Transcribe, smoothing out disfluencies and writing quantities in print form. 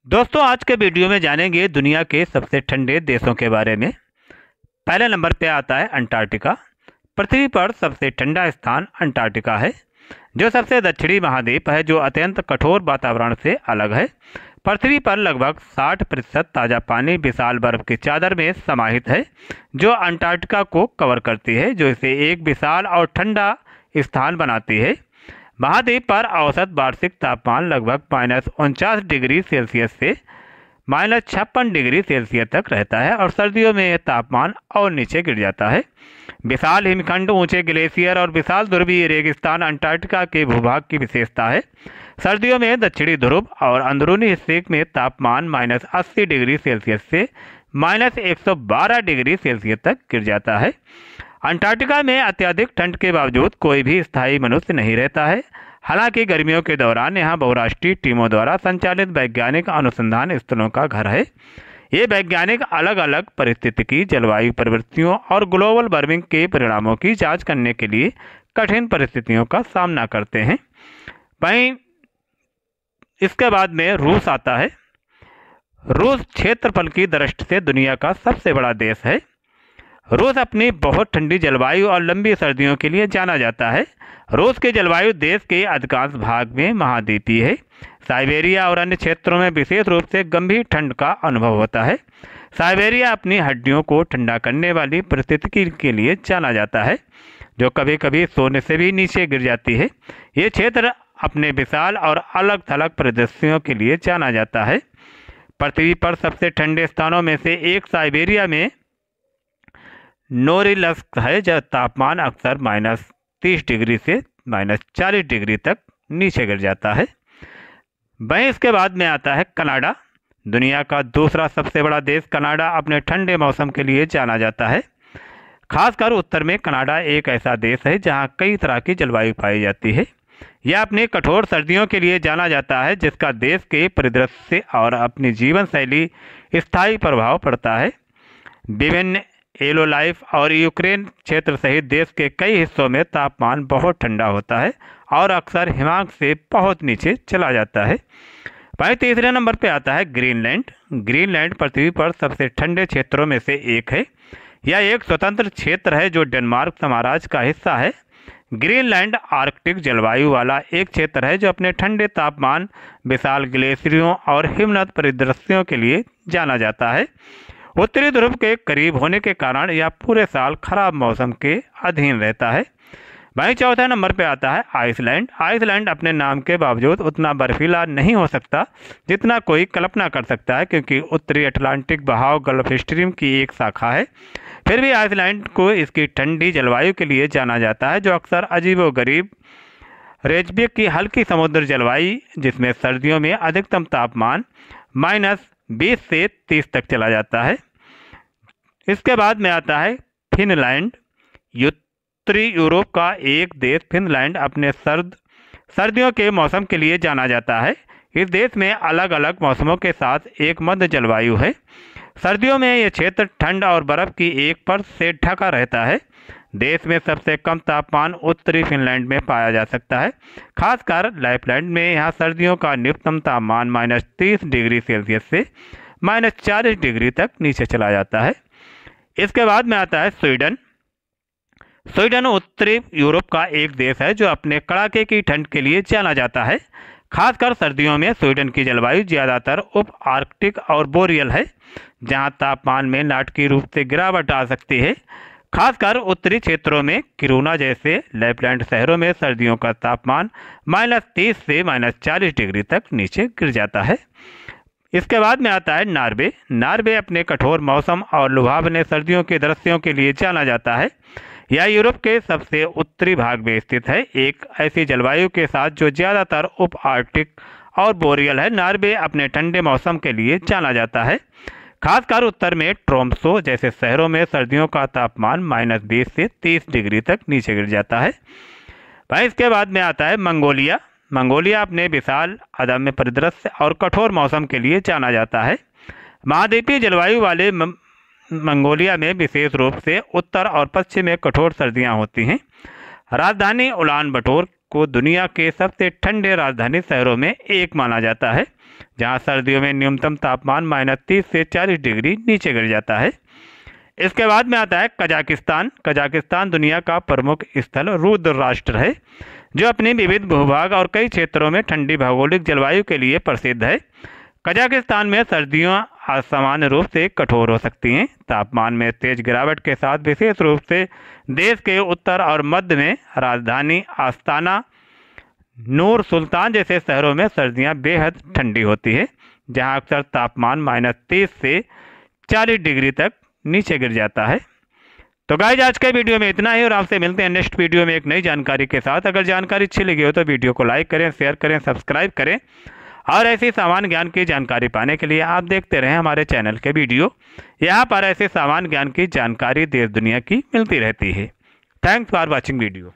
दोस्तों, आज के वीडियो में जानेंगे दुनिया के सबसे ठंडे देशों के बारे में। पहले नंबर पे आता है अंटार्कटिका। पृथ्वी पर सबसे ठंडा स्थान अंटार्कटिका है, जो सबसे दक्षिणी महाद्वीप है, जो अत्यंत कठोर वातावरण से अलग है। पृथ्वी पर लगभग 60% ताज़ा पानी विशाल बर्फ की चादर में समाहित है, जो अंटार्कटिका को कवर करती है, जो इसे एक विशाल और ठंडा स्थान बनाती है। महाद्वीप पर औसत वार्षिक तापमान लगभग -49 डिग्री सेल्सियस से -56 डिग्री सेल्सियस तक रहता है और सर्दियों में यह तापमान और नीचे गिर जाता है। विशाल हिमखंड, ऊंचे ग्लेशियर और विशाल ध्रुवीय रेगिस्तान अंटार्कटिका के भूभाग की विशेषता है। सर्दियों में दक्षिणी ध्रुव और अंदरूनी हिस्से में तापमान -80 डिग्री सेल्सियस से -112 डिग्री सेल्सियस तक गिर जाता है। अंटार्कटिका में अत्यधिक ठंड के बावजूद कोई भी स्थायी मनुष्य नहीं रहता है। हालांकि गर्मियों के दौरान यहाँ बहुराष्ट्रीय टीमों द्वारा संचालित वैज्ञानिक अनुसंधान स्थलों का घर है। ये वैज्ञानिक अलग अलग पारिस्थितिकी, जलवायु परिवर्तनों और ग्लोबल वार्मिंग के परिणामों की जांच करने के लिए कठिन परिस्थितियों का सामना करते हैं। वहीं इसके बाद में रूस आता है। रूस क्षेत्रफल की दृष्टि से दुनिया का सबसे बड़ा देश है। रूस अपनी बहुत ठंडी जलवायु और लंबी सर्दियों के लिए जाना जाता है। रूस की जलवायु देश के अधिकांश भाग में महाद्वीपीय है। साइबेरिया और अन्य क्षेत्रों में विशेष रूप से गंभीर ठंड का अनुभव होता है। साइबेरिया अपनी हड्डियों को ठंडा करने वाली परिस्थिति के लिए जाना जाता है, जो कभी कभी सोने से भी नीचे गिर जाती है। ये क्षेत्र अपने विशाल और अलग थलग परिदृश्यों के लिए जाना जाता है। पृथ्वी पर सबसे ठंडे स्थानों में से एक साइबेरिया में नोरिलस्क है, जहाँ तापमान अक्सर -30 डिग्री से -40 डिग्री तक नीचे गिर जाता है। वहीं इसके बाद में आता है कनाडा। दुनिया का दूसरा सबसे बड़ा देश कनाडा अपने ठंडे मौसम के लिए जाना जाता है। खासकर उत्तर में कनाडा एक ऐसा देश है जहां कई तरह की जलवायु पाई जाती है। यह अपनी कठोर सर्दियों के लिए जाना जाता है, जिसका देश के परिदृश्य और अपनी जीवन शैली स्थायी प्रभाव पड़ता है। विभिन्न येलोलाइफ और यूक्रेन क्षेत्र सहित देश के कई हिस्सों में तापमान बहुत ठंडा होता है और अक्सर हिमांक से बहुत नीचे चला जाता है। वहीं तीसरे नंबर पर आता है ग्रीनलैंड। ग्रीनलैंड पृथ्वी पर सबसे ठंडे क्षेत्रों में से एक है। यह एक स्वतंत्र क्षेत्र है जो डेनमार्क साम्राज्य का हिस्सा है। ग्रीनलैंड आर्कटिक जलवायु वाला एक क्षेत्र है जो अपने ठंडे तापमान, विशाल ग्लेशियरों और हिमनद परिदृश्यों के लिए जाना जाता है। उत्तरी ध्रुव के करीब होने के कारण यह पूरे साल खराब मौसम के अधीन रहता है। वहीं चौथे नंबर पर आता है आइसलैंड। आइसलैंड अपने नाम के बावजूद उतना बर्फीला नहीं हो सकता जितना कोई कल्पना कर सकता है, क्योंकि उत्तरी अटलांटिक बहाव गल्फ स्ट्रीम की एक शाखा है। फिर भी आइसलैंड को इसकी ठंडी जलवायु के लिए जाना जाता है, जो अक्सर अजीबोगरीब रेजबिक की हल्की समुद्र जलवायु, जिसमें सर्दियों में अधिकतम तापमान -20 से 30 तक चला जाता है। इसके बाद में आता है फिनलैंड। उत्तरी यूरोप का एक देश फिनलैंड अपने सर्दियों के मौसम के लिए जाना जाता है। इस देश में अलग अलग मौसमों के साथ एक मध्य जलवायु है। सर्दियों में यह क्षेत्र ठंड और बर्फ की एक परत से ढका रहता है। देश में सबसे कम तापमान उत्तरी फिनलैंड में पाया जा सकता है। खासकर लैपलैंड में यहाँ सर्दियों का न्यूनतम तापमान -30 डिग्री सेल्सियस से -40 डिग्री तक नीचे चला जाता है। इसके बाद में आता है स्वीडन। स्वीडन उत्तरी यूरोप का एक देश है जो अपने कड़ाके की ठंड के लिए जाना जाता है। खासकर सर्दियों में स्वीडन की जलवायु ज़्यादातर उप आर्कटिक और बोरियल है, जहां तापमान में नाटकीय रूप से गिरावट आ सकती है। खासकर उत्तरी क्षेत्रों में किरूना जैसे लैपलैंड शहरों में सर्दियों का तापमान -30 से -40 डिग्री तक नीचे गिर जाता है। इसके बाद में आता है नॉर्वे। नॉर्वे अपने कठोर मौसम और लुभावने सर्दियों के दृश्यों के लिए जाना जाता है। यह यूरोप के सबसे उत्तरी भाग में स्थित है, एक ऐसी जलवायु के साथ जो ज़्यादातर उप आर्कटिक और बोरियल है। नॉर्वे अपने ठंडे मौसम के लिए जाना जाता है। खासकर उत्तर में ट्रोम्सो जैसे शहरों में सर्दियों का तापमान -20 से 30 डिग्री तक नीचे गिर जाता है। वहीं इसके बाद में आता है मंगोलिया। मंगोलिया अपने विशाल अदम्य परिदृश्य और कठोर मौसम के लिए जाना जाता है। महाद्वीपीय जलवायु वाले मंगोलिया में विशेष रूप से उत्तर और पश्चिम में कठोर सर्दियां होती हैं। राजधानी उलान बटोर को दुनिया के सबसे ठंडे राजधानी शहरों में एक माना जाता है, जहां सर्दियों में न्यूनतम तापमान -30 से 40 डिग्री नीचे गिर जाता है। इसके बाद में आता है कजाकिस्तान। कजाकिस्तान दुनिया का प्रमुख स्थल रुद्र राष्ट्र है, जो अपनी विविध भूभाग और कई क्षेत्रों में ठंडी भौगोलिक जलवायु के लिए प्रसिद्ध है। कजाकिस्तान में सर्दियां असामान्य रूप से कठोर हो सकती हैं। तापमान में तेज गिरावट के साथ विशेष रूप से देश के उत्तर और मध्य में राजधानी आस्ताना, नूर सुल्तान जैसे शहरों में सर्दियां बेहद ठंडी होती है, जहां अक्सर तापमान -30 से 40 डिग्री तक नीचे गिर जाता है। तो गाइस, आज के वीडियो में इतना ही और आपसे मिलते हैं नेक्स्ट वीडियो में एक नई जानकारी के साथ। अगर जानकारी अच्छी लगी हो तो वीडियो को लाइक करें, शेयर करें, सब्सक्राइब करें और ऐसी सामान्य ज्ञान की जानकारी पाने के लिए आप देखते रहें हमारे चैनल के वीडियो। यहाँ पर ऐसे सामान्य ज्ञान की जानकारी देश दुनिया की मिलती रहती है। Thanks for watching video.